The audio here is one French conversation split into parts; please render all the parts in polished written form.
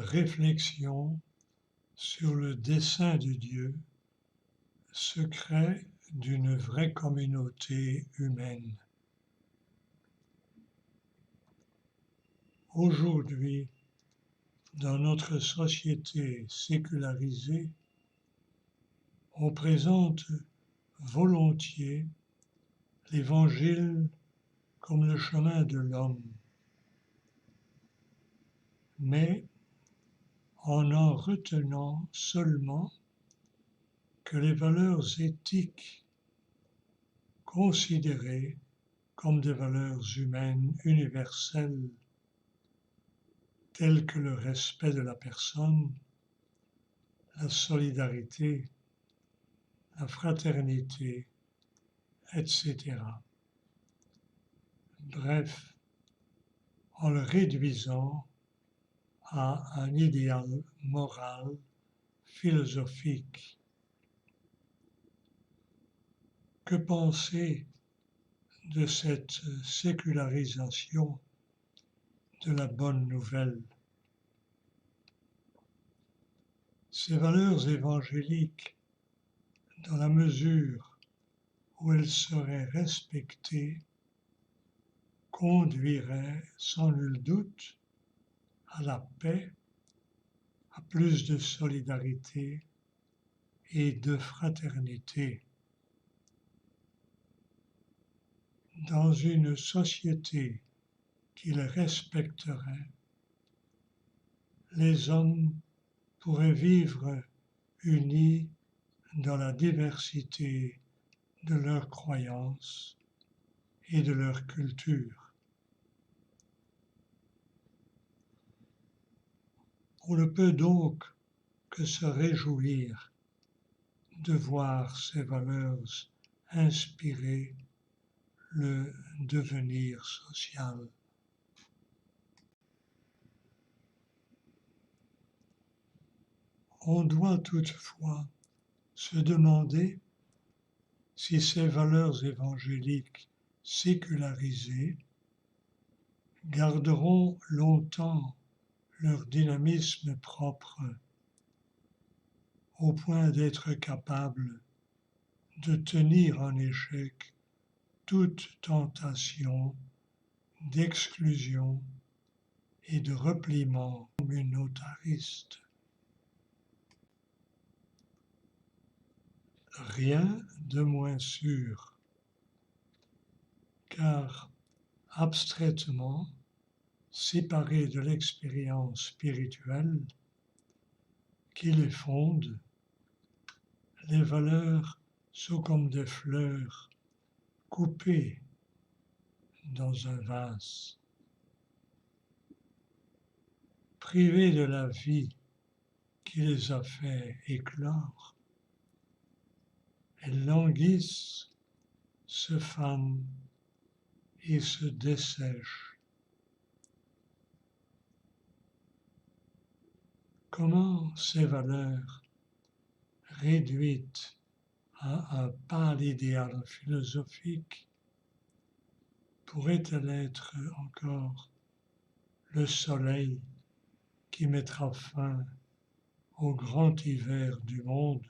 réflexion sur le dessein de Dieu, secret d'une vraie communauté humaine. Aujourd'hui, dans notre société sécularisée, on présente volontiers l'Évangile comme le chemin de l'homme, mais en retenant seulement que les valeurs éthiques considérées comme des valeurs humaines universelles, telles que le respect de la personne, la solidarité, la fraternité, etc. Bref, en le réduisant à un idéal moral, philosophique. Que penser de cette sécularisation de la bonne nouvelle? Ces valeurs évangéliques, dans la mesure où elles seraient respectées, conduiraient sans nul doute à la paix, à plus de solidarité et de fraternité. Dans une société qui les respecterait, les hommes pourraient vivre unis dans la diversité de leurs croyances et de leur culture. On ne peut donc que se réjouir de voir ces valeurs inspirer le devenir social. On doit toutefois se demander si ces valeurs évangéliques sécularisées garderont longtemps leur dynamisme propre, au point d'être capables de tenir en échec toute tentation d'exclusion et de repliement communautariste. Rien de moins sûr, car abstraitement, séparés de l'expérience spirituelle qui les fonde, les valeurs sont comme des fleurs coupées dans un vase. Privées de la vie qui les a fait éclore, elles languissent, se fanent et se dessèchent. Comment ces valeurs, réduites à un pâle idéal philosophique, pourraient-elles être encore le soleil qui mettra fin au grand hiver du monde?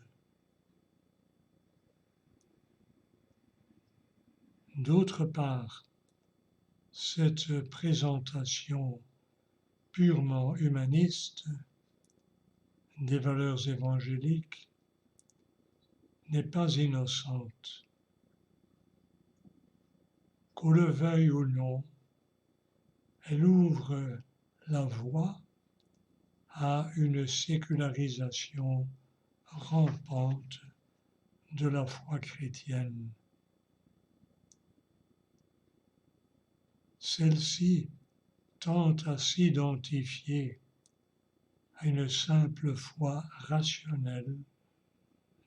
D'autre part, cette présentation purement humaniste des valeurs évangéliques n'est pas innocente. Qu'on le veuille ou non, elle ouvre la voie à une sécularisation rampante de la foi chrétienne. Celle-ci tend à s'identifier à une simple foi rationnelle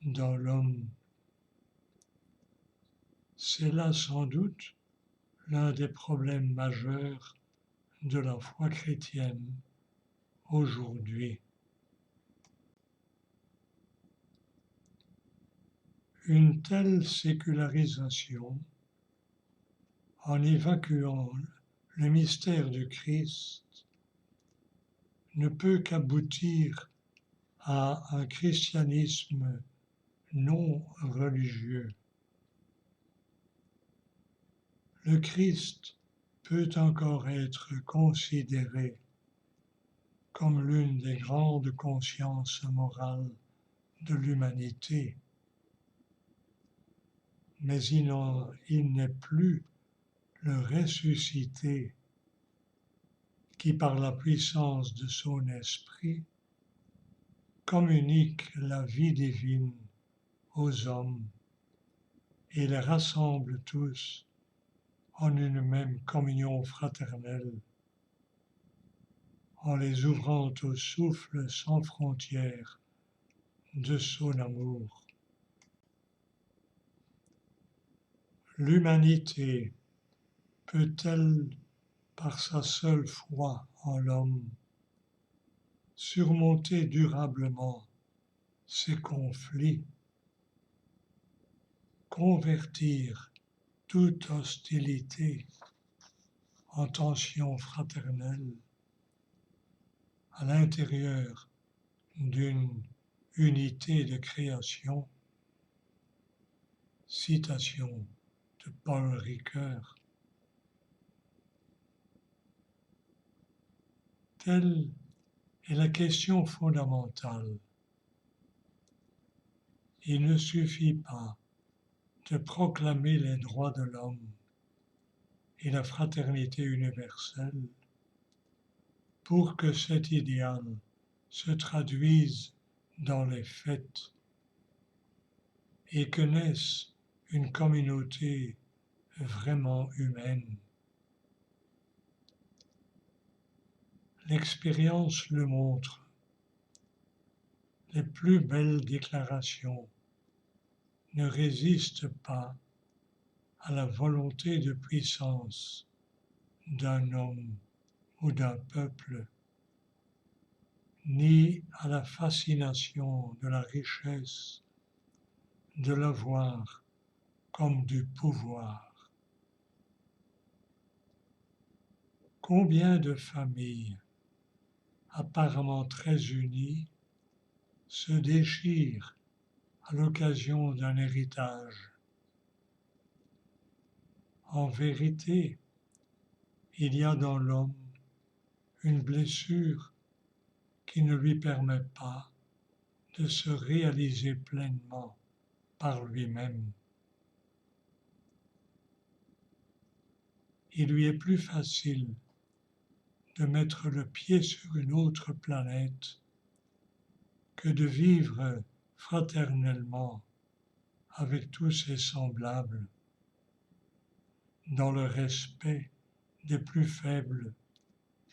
dans l'homme. C'est là sans doute l'un des problèmes majeurs de la foi chrétienne aujourd'hui. Une telle sécularisation, en évacuant le mystère du Christ, ne peut qu'aboutir à un christianisme non religieux. Le Christ peut encore être considéré comme l'une des grandes consciences morales de l'humanité, mais il n'est plus le ressuscité qui, par la puissance de son esprit, communique la vie divine aux hommes et les rassemble tous en une même communion fraternelle, en les ouvrant au souffle sans frontières de son amour. L'humanité peut-elle, par sa seule foi en l'homme, surmonter durablement ces conflits, convertir toute hostilité en tension fraternelle à l'intérieur d'une unité de création? Citation de Paul Ricoeur. Telle est la question fondamentale. Il ne suffit pas de proclamer les droits de l'homme et la fraternité universelle pour que cet idéal se traduise dans les faits et que naisse une communauté vraiment humaine. L'expérience le montre. Les plus belles déclarations ne résistent pas à la volonté de puissance d'un homme ou d'un peuple, ni à la fascination de la richesse, de l'avoir comme du pouvoir. Combien de familles, apparemment très unies, se déchirent à l'occasion d'un héritage? En vérité, il y a dans l'homme une blessure qui ne lui permet pas de se réaliser pleinement par lui-même. Il lui est plus facile de mettre le pied sur une autre planète que de vivre fraternellement avec tous ses semblables, dans le respect des plus faibles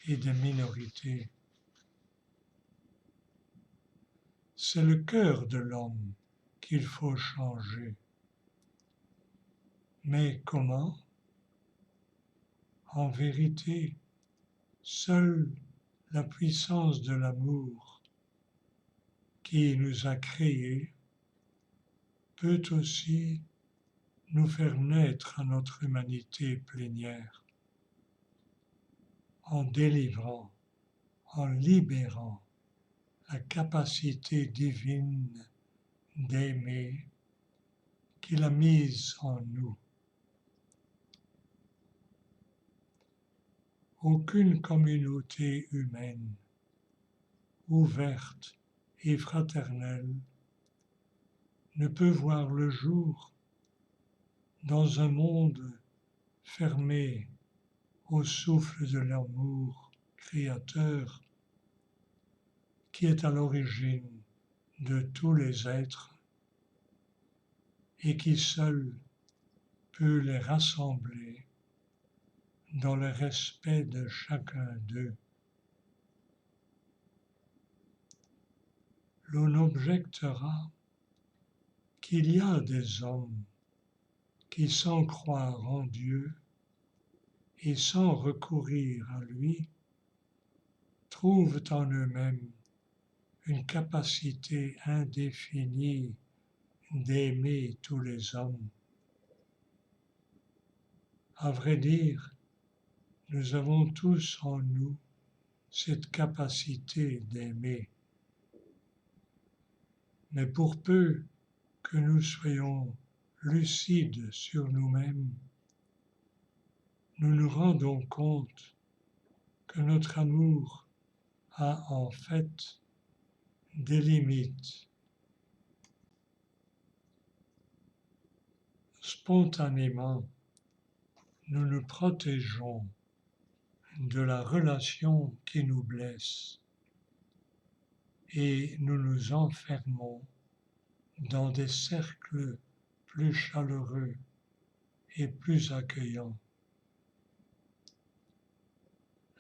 et des minorités. C'est le cœur de l'homme qu'il faut changer. Mais comment? En vérité, seule la puissance de l'amour qui nous a créés peut aussi nous faire naître à notre humanité plénière, en délivrant, en libérant la capacité divine d'aimer qu'il a mise en nous. Aucune communauté humaine, ouverte et fraternelle, ne peut voir le jour dans un monde fermé au souffle de l'amour créateur qui est à l'origine de tous les êtres et qui seul peut les rassembler dans le respect de chacun d'eux. L'on objectera qu'il y a des hommes qui, sans croire en Dieu et sans recourir à lui, trouvent en eux-mêmes une capacité indéfinie d'aimer tous les hommes. À vrai dire, nous avons tous en nous cette capacité d'aimer. Mais pour peu que nous soyons lucides sur nous-mêmes, nous nous rendons compte que notre amour a en fait des limites. Spontanément, nous nous protégeons de la relation qui nous blesse et nous nous enfermons dans des cercles plus chaleureux et plus accueillants.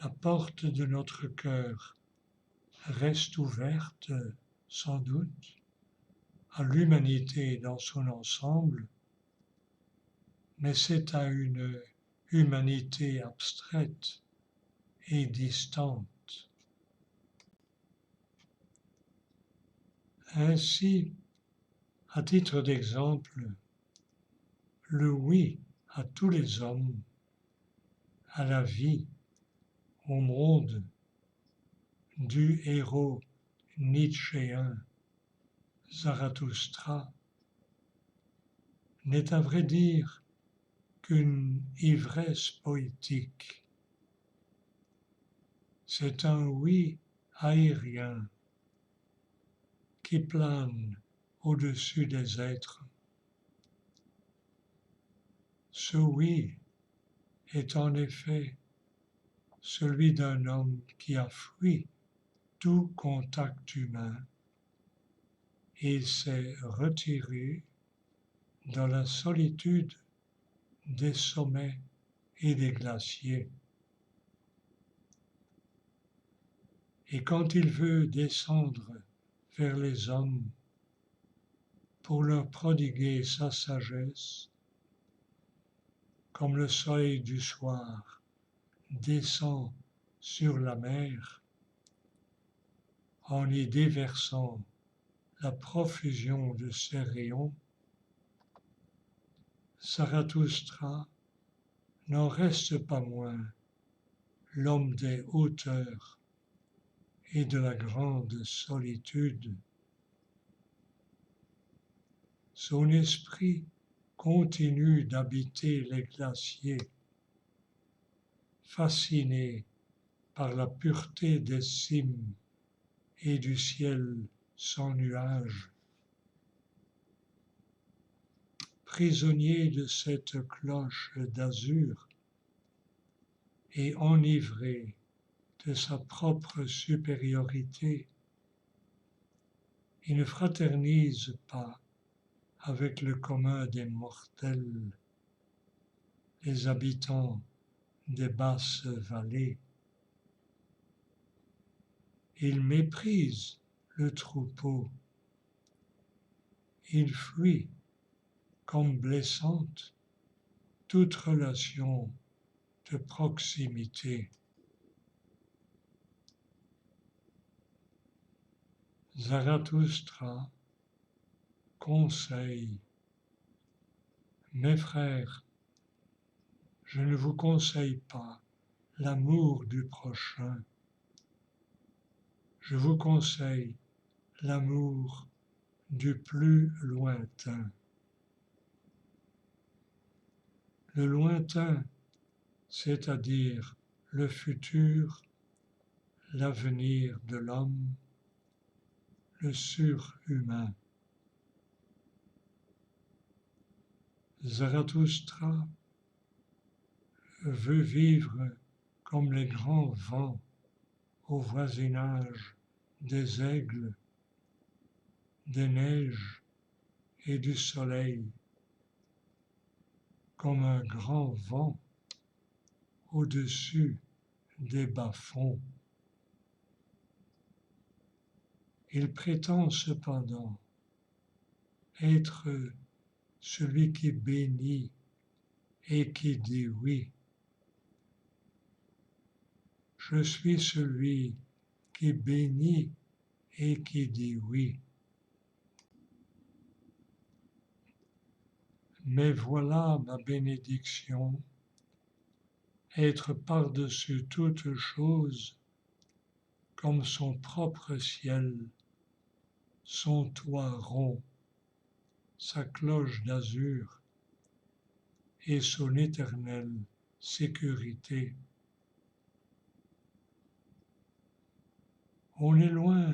La porte de notre cœur reste ouverte, sans doute, à l'humanité dans son ensemble, mais c'est à une humanité abstraite et distante. Ainsi, à titre d'exemple, le oui à tous les hommes, à la vie, au monde, du héros nietzschéen Zarathustra n'est à vrai dire qu'une ivresse poétique. C'est un oui aérien qui plane au-dessus des êtres. Ce oui est en effet celui d'un homme qui a fui tout contact humain et s'est retiré dans la solitude des sommets et des glaciers. Et quand il veut descendre vers les hommes pour leur prodiguer sa sagesse, comme le soleil du soir descend sur la mer, en y déversant la profusion de ses rayons, Zarathustra n'en reste pas moins l'homme des hauteurs et de la grande solitude. Son esprit continue d'habiter les glaciers, fasciné par la pureté des cimes et du ciel sans nuages. Prisonnier de cette cloche d'azur et enivré de sa propre supériorité, il ne fraternise pas avec le commun des mortels, les habitants des basses vallées. Il méprise le troupeau, il fuit comme blessante toute relation de proximité. Zarathustra conseille: mes frères, je ne vous conseille pas l'amour du prochain, je vous conseille l'amour du plus lointain. Le lointain, c'est-à-dire le futur, l'avenir de l'homme, le surhumain. Zarathustra veut vivre comme les grands vents au voisinage des aigles, des neiges et du soleil, comme un grand vent au-dessus des bas-fonds. Il prétend cependant être celui qui bénit et qui dit oui. Je suis celui qui bénit et qui dit oui. Mais voilà ma bénédiction, être par-dessus toute chose comme son propre ciel, son toit rond, sa cloche d'azur et son éternelle sécurité. On est loin,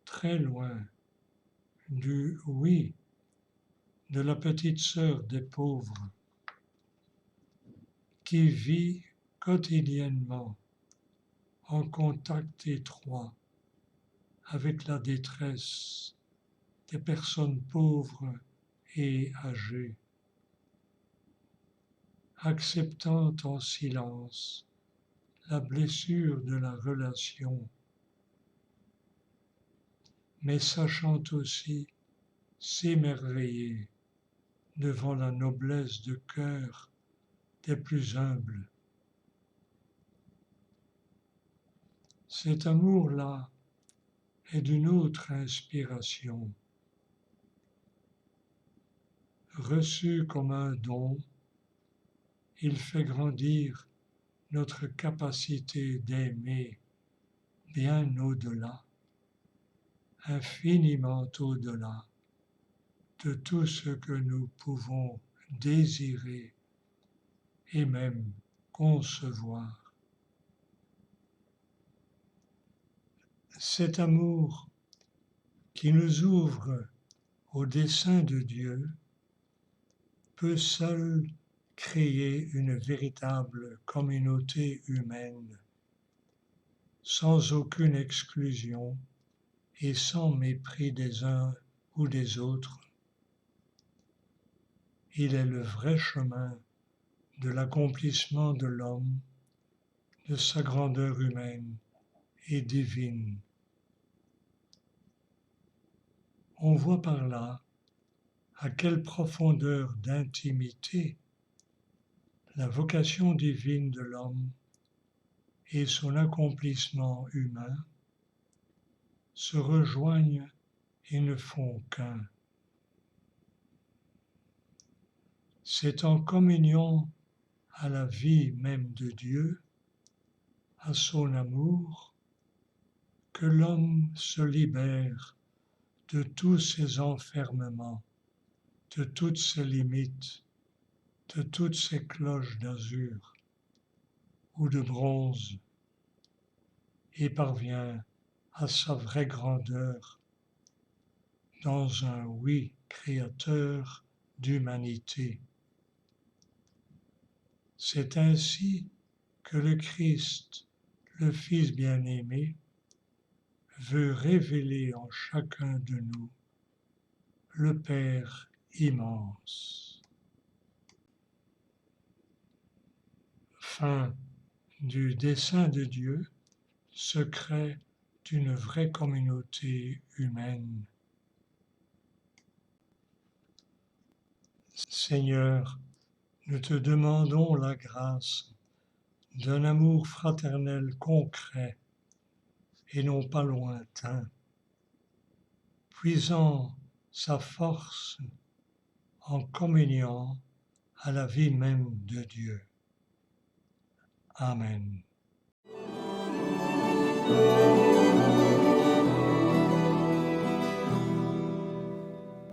très loin, du oui de la petite sœur des pauvres qui vit quotidiennement en contact étroit avec la détresse des personnes pauvres et âgées, acceptant en silence la blessure de la relation, mais sachant aussi s'émerveiller devant la noblesse de cœur des plus humbles. Cet amour-là est d'une autre inspiration. Reçu comme un don, il fait grandir notre capacité d'aimer bien au-delà, infiniment au-delà de tout ce que nous pouvons désirer et même concevoir. Cet amour qui nous ouvre au dessein de Dieu peut seul créer une véritable communauté humaine, sans aucune exclusion et sans mépris des uns ou des autres. Il est le vrai chemin de l'accomplissement de l'homme, de sa grandeur humaine et divine. On voit par là à quelle profondeur d'intimité la vocation divine de l'homme et son accomplissement humain se rejoignent et ne font qu'un. C'est en communion à la vie même de Dieu, à son amour, que l'homme se libère de tous ses enfermements, de toutes ses limites, de toutes ses cloches d'azur ou de bronze, et parvient à sa vraie grandeur dans un oui créateur d'humanité. C'est ainsi que le Christ, le Fils bien-aimé, veut révéler en chacun de nous le Père immense. Fin du dessein de Dieu, secret d'une vraie communauté humaine. Seigneur, nous te demandons la grâce d'un amour fraternel concret et non pas lointain, puisant sa force en communiant à la vie même de Dieu. Amen.